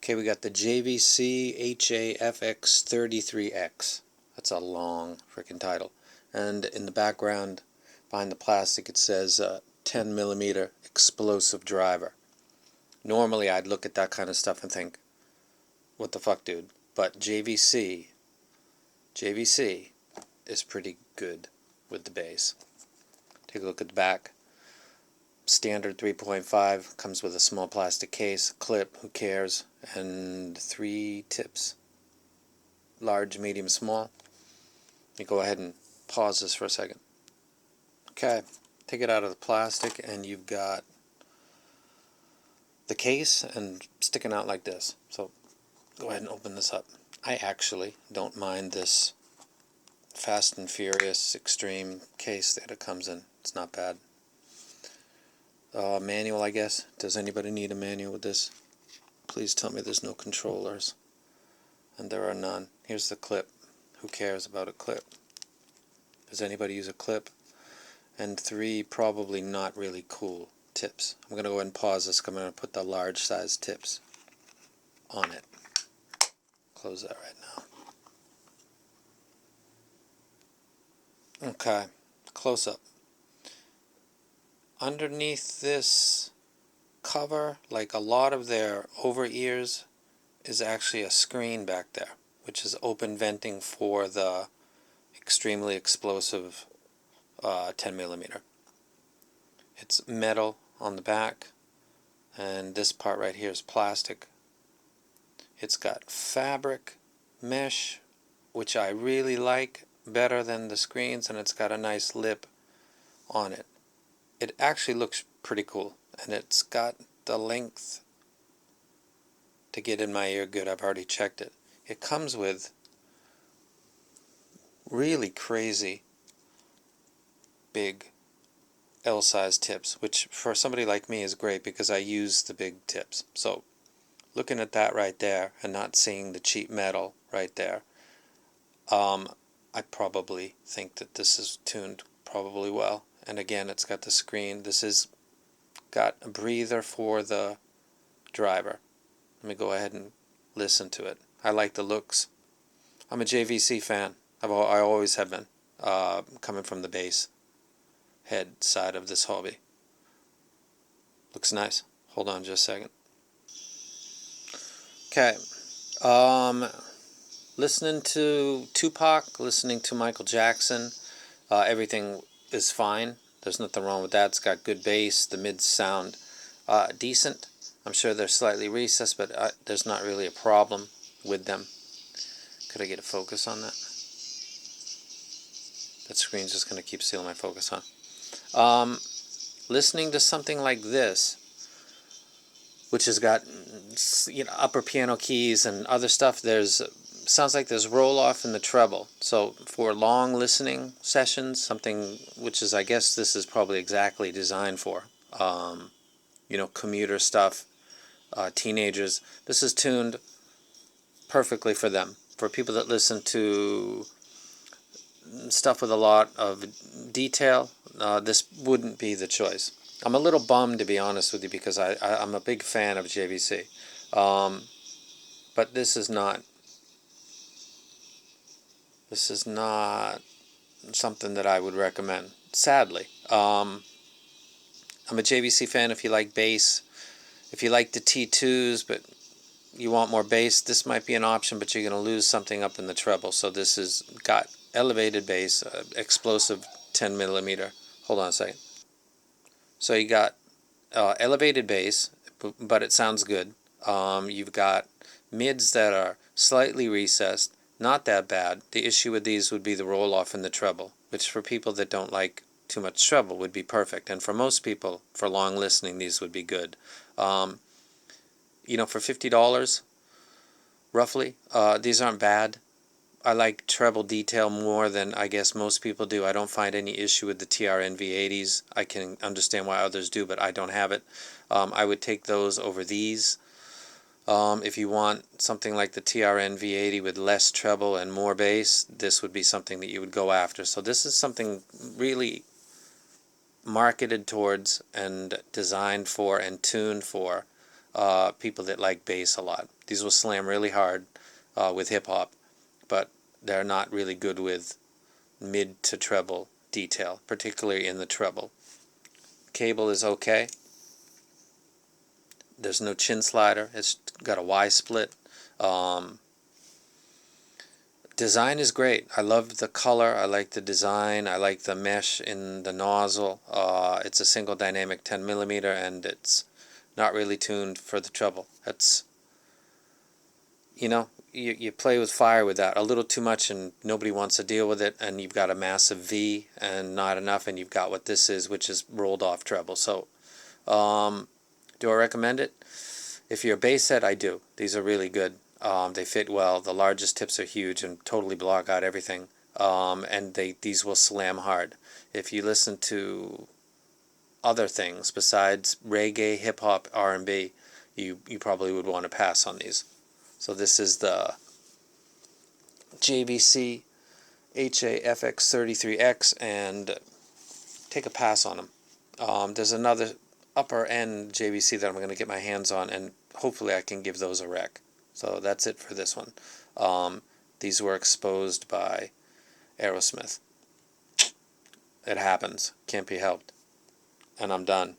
Okay, we got the JVC HA-FX33X. That's a long freaking title. And in the background, behind the plastic, it says 10 millimeter explosive driver. Normally, I'd look at that kind of stuff and think, what the fuck, dude? But JVC is pretty good with the bass. Take a look at the back. Standard 3.5, comes with a small plastic case, clip, who cares, and 3 tips. Large, medium, small. Let me go ahead and pause this for a second. Okay, take it out of the plastic and you've got the case and sticking out like this. So go ahead and open this up. I actually don't mind this Fast and Furious Extreme case that it comes in. It's not bad. Manual, I guess. Does anybody need a manual with this? Please tell me there's no controllers. And there are none. Here's the clip. Who cares about a clip? Does anybody use a clip? And 3 probably not really cool tips. I'm going to go ahead and pause this. I'm going to put the large size tips on it. Close that right now. Okay, close up. Underneath this cover, like a lot of their over ears, is actually a screen back there, which is open venting for the extremely explosive 10 millimeter. It's metal on the back, and this part right here is plastic. It's got fabric mesh, which I really like better than the screens, and it's got a nice lip on it. It actually looks pretty cool, and it's got the length to get in my ear good. I've already checked it. It comes with really crazy big L-size tips, which for somebody like me is great because I use the big tips. So looking at that right there and not seeing the cheap metal right there, I probably think that this is tuned probably well. And again, it's got the screen. This has got a breather for the driver. Let me go ahead and listen to it. I like the looks. I'm a JVC fan. I always have been, coming from the bass head side of this hobby. Looks nice. Hold on just a second. Okay. Listening to Tupac, listening to Michael Jackson, everything is fine. There's nothing wrong with that. It's got good bass. The mids sound decent. I'm sure they're slightly recessed, but there's not really a problem with them. Could I get a focus on that? That screen's just going to keep stealing my focus, huh? Listening to something like this, which has got upper piano keys and other stuff, sounds like there's roll-off in the treble. So for long listening sessions, something which is, I guess this is probably exactly designed for, commuter stuff, teenagers, this is tuned perfectly for them. For people that listen to stuff with a lot of detail, this wouldn't be the choice. I'm a little bummed, to be honest with you, because I'm a big fan of JVC. But this is not something that I would recommend, sadly. I'm a JVC fan if you like bass. If you like the T2s, but you want more bass, this might be an option, but you're going to lose something up in the treble. So this has got elevated bass, explosive 10 millimeter. Hold on a second. So you got elevated bass, but it sounds good. You've got mids that are slightly recessed, not that bad. The issue with these would be the roll-off in the treble, which for people that don't like too much treble would be perfect. And for most people, for long listening, these would be good. For $50, roughly, these aren't bad. I like Treble Detail more than I guess most people do. I don't find any issue with the TRN V80s. I can understand why others do, but I don't have it. I would take those over these. If you want something like the TRN V80 with less treble and more bass, this would be something that you would go after. So this is something really marketed towards and designed for and tuned for people that like bass a lot. These will slam really hard with hip-hop, but they're not really good with mid to treble detail, particularly in the treble. Cable is okay. There's no chin slider. It's got a Y split. Design is great. I love the color. I like the design. I like the mesh in the nozzle. It's a single dynamic 10mm, and it's not really tuned for the treble. That's, you play with fire with that a little too much, and nobody wants to deal with it, and you've got a massive V and not enough, and you've got what this is, which is rolled off treble. So do I recommend it? If you're a bass head, I do. These are really good. They fit well. The largest tips are huge and totally block out everything. And these will slam hard. If you listen to other things besides reggae, hip-hop, R&B, you probably would want to pass on these. So this is the JVC HA-FX33X, and take a pass on them. There's another upper end JVC that I'm going to get my hands on, and hopefully I can give those a rec. So that's it for this one. These were exposed by Aerosmith. It happens. Can't be helped. And I'm done.